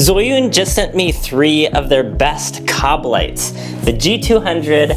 Zhiyun just sent me 3 of their best cob lights, the G200,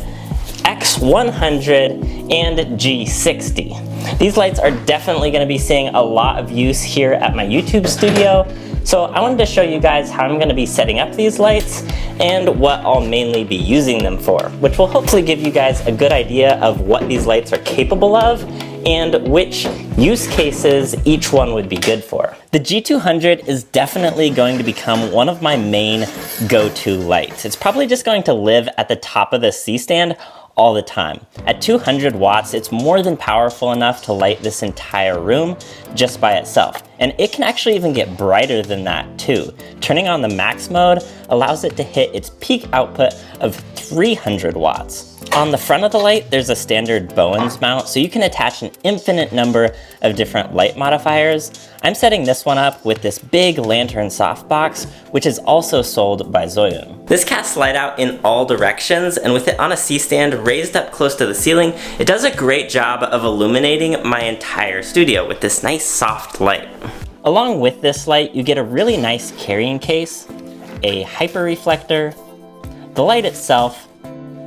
X100, and G60. These lights are definitely going to be seeing a lot of use here at my YouTube studio, so I wanted to show you guys how I'm going to be setting up these lights and what I'll mainly be using them for, which will hopefully give you guys a good idea of what these lights are capable of and which use cases each one would be good for. The G200 is definitely going to become one of my main go-to lights. It's probably just going to live at the top of the C-stand all the time. At 200 watts, it's more than powerful enough to light this entire room just by itself. And it can actually even get brighter than that too. Turning on the max mode allows it to hit its peak output of 300 watts. On the front of the light, there's a standard Bowens mount, so you can attach an infinite number of different light modifiers. I'm setting this one up with this big lantern softbox, which is also sold by Zhiyun. This casts light out in all directions, and with it on a C-stand raised up close to the ceiling, it does a great job of illuminating my entire studio with this nice soft light. Along with this light, you get a really nice carrying case, a hyper reflector, the light itself,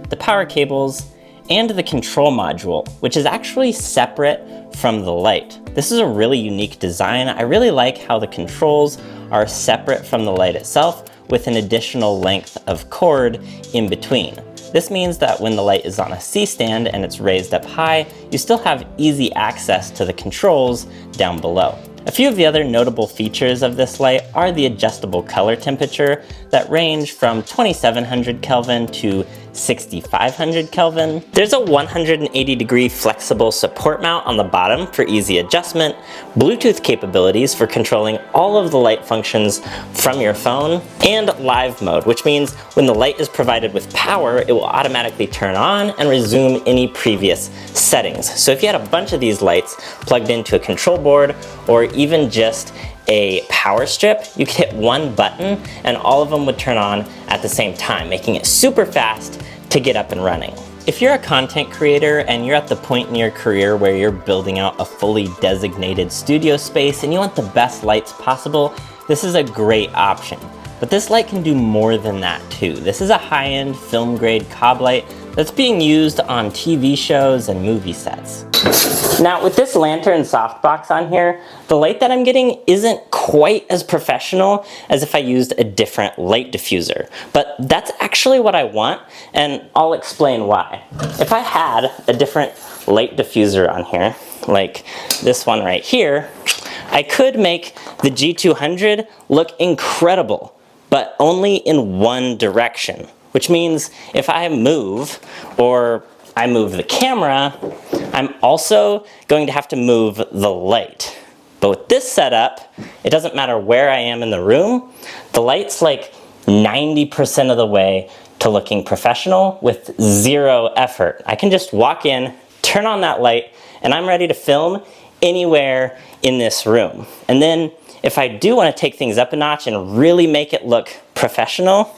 the power cables, and the control module, which is actually separate from the light. This is a really unique design. I really like how the controls are separate from the light itself with an additional length of cord in between. This means that when the light is on a C-stand and it's raised up high, you still have easy access to the controls down below. A few of the other notable features of this light are the adjustable color temperature that range from 2700 Kelvin to 6500 Kelvin. There's a 180-degree flexible support mount on the bottom for easy adjustment, Bluetooth capabilities for controlling all of the light functions from your phone, and live mode, which means when the light is provided with power, it will automatically turn on and resume any previous settings. So if you had a bunch of these lights plugged into a control board or even just a power strip, you could hit one button and all of them would turn on at the same time, making it super fast to get up and running. If you're a content creator and you're at the point in your career where you're building out a fully designated studio space and you want the best lights possible, this is a great option. But this light can do more than that too. This is a high-end film grade cob light that's being used on TV shows and movie sets. Now with this lantern softbox on here, the light that I'm getting isn't quite as professional as if I used a different light diffuser, but that's actually what I want, and I'll explain why. If I had a different light diffuser on here, like this one right here, I could make the G200 look incredible, but only in one direction, which means if I move or I move the camera, I'm also going to have to move the light. But with this setup, it doesn't matter where I am in the room, the light's like 90% of the way to looking professional with zero effort. I can just walk in, turn on that light, and I'm ready to film anywhere in this room. And then if I do want to take things up a notch and really make it look professional,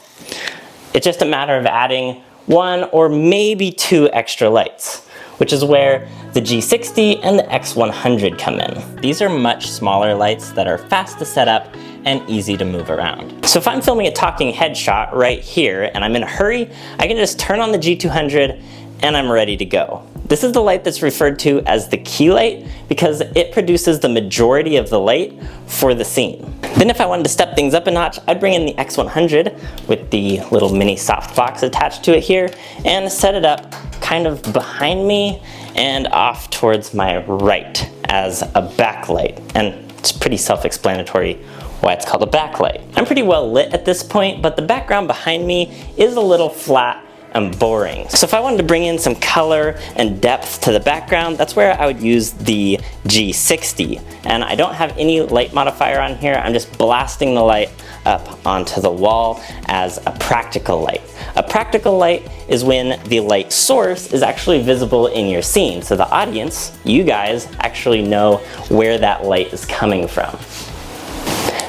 it's just a matter of adding 1 or maybe 2 extra lights, which is where the G60 and the X100 come in. These are much smaller lights that are fast to set up and easy to move around. So if I'm filming a talking head shot right here and I'm in a hurry, I can just turn on the G200 and I'm ready to go. This is the light that's referred to as the key light because it produces the majority of the light for the scene. Then if I wanted to step things up a notch, I'd bring in the X100 with the little mini softbox attached to it here and set it up kind of behind me and off towards my right as a backlight. And it's pretty self-explanatory why it's called a backlight. I'm pretty well lit at this point, but the background behind me is a little flat and boring. So if I wanted to bring in some color and depth to the background, that's where I would use the G60. And I don't have any light modifier on here, I'm just blasting the light up onto the wall as a practical light. A practical light is when the light source is actually visible in your scene, so the audience, you guys, actually know where that light is coming from.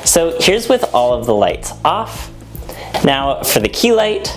So here's with all of the lights off. Now for the key light,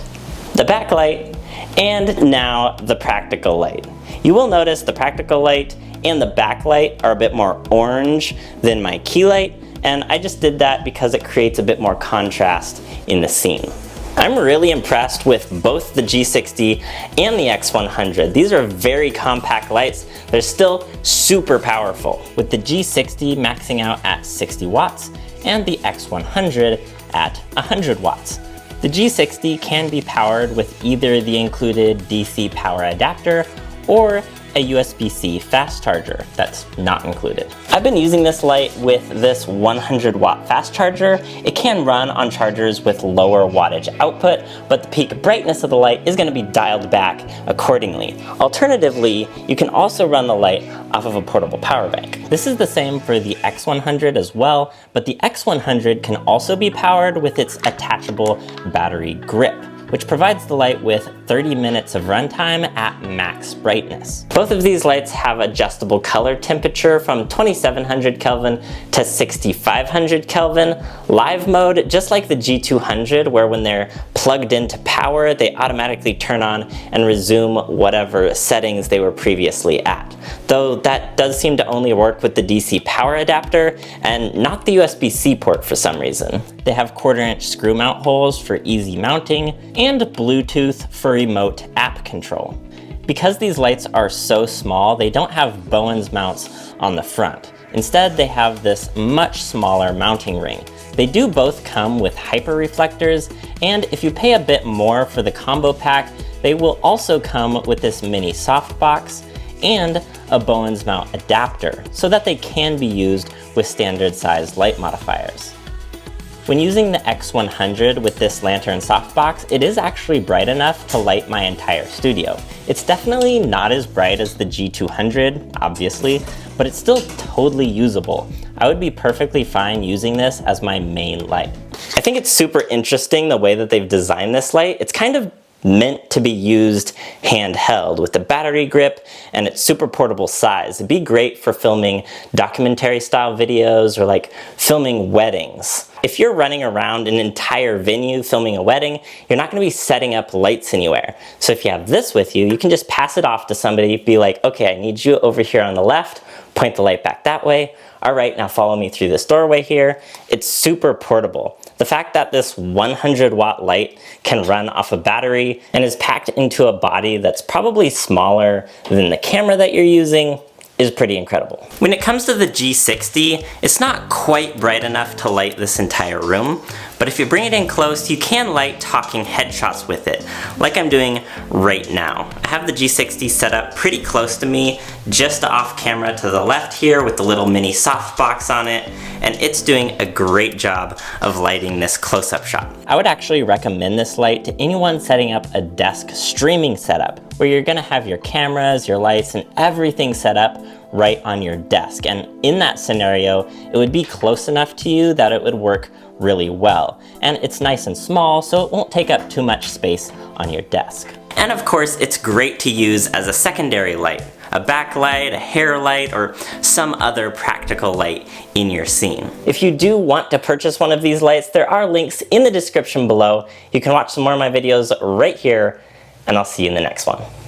the backlight, and now the practical light. You will notice the practical light and the backlight are a bit more orange than my key light, and I just did that because it creates a bit more contrast in the scene. I'm really impressed with both the G60 and the X100. These are very compact lights. They're still super powerful, with the G60 maxing out at 60 watts and the X100 at 100 watts. The G60 can be powered with either the included DC power adapter or a USB-C fast charger that's not included. I've been using this light with this 100 watt fast charger. It can run on chargers with lower wattage output, but the peak brightness of the light is going to be dialed back accordingly. Alternatively, you can also run the light off of a portable power bank. This is the same for the X100 as well, but the X100 can also be powered with its attachable battery grip, which provides the light with 30 minutes of runtime at max brightness. Both of these lights have adjustable color temperature from 2700 Kelvin to 6500 Kelvin. Live mode, just like the G200, where when they're plugged into power, they automatically turn on and resume whatever settings they were previously at. Though that does seem to only work with the DC power adapter and not the USB-C port for some reason. They have 1/4-inch screw mount holes for easy mounting and Bluetooth for remote app control. Because these lights are so small, they don't have Bowens mounts on the front. Instead, they have this much smaller mounting ring. They do both come with hyper reflectors, and if you pay a bit more for the combo pack, they will also come with this mini softbox and a Bowens mount adapter so that they can be used with standard sized light modifiers. When using the X100 with this lantern softbox, it is actually bright enough to light my entire studio. It's definitely not as bright as the G200, obviously, but it's still totally usable. I would be perfectly fine using this as my main light. I think it's super interesting the way that they've designed this light. It's kind of meant to be used handheld with the battery grip and its super portable size. It'd be great for filming documentary style videos or like filming weddings. If you're running around an entire venue filming a wedding, you're not going to be setting up lights anywhere. So if you have this with you, you can just pass it off to somebody, be like, okay, I need you over here on the left, point the light back that way. All right, now follow me through this doorway here. It's super portable. The fact that this 100 watt light can run off a battery and is packed into a body that's probably smaller than the camera that you're using is pretty incredible. When it comes to the G60, it's not quite bright enough to light this entire room, but if you bring it in close, you can light talking headshots with it, like I'm doing right now. I have the G60 set up pretty close to me, just off camera to the left here with the little mini softbox on it, and it's doing a great job of lighting this close-up shot. I would actually recommend this light to anyone setting up a desk streaming setup, where you're gonna have your cameras, your lights, and everything set up right on your desk. And in that scenario, it would be close enough to you that it would work really well. And it's nice and small, so it won't take up too much space on your desk. And of course, it's great to use as a secondary light, a backlight, a hair light, or some other practical light in your scene. If you do want to purchase one of these lights, there are links in the description below. You can watch some more of my videos right here, and I'll see you in the next one.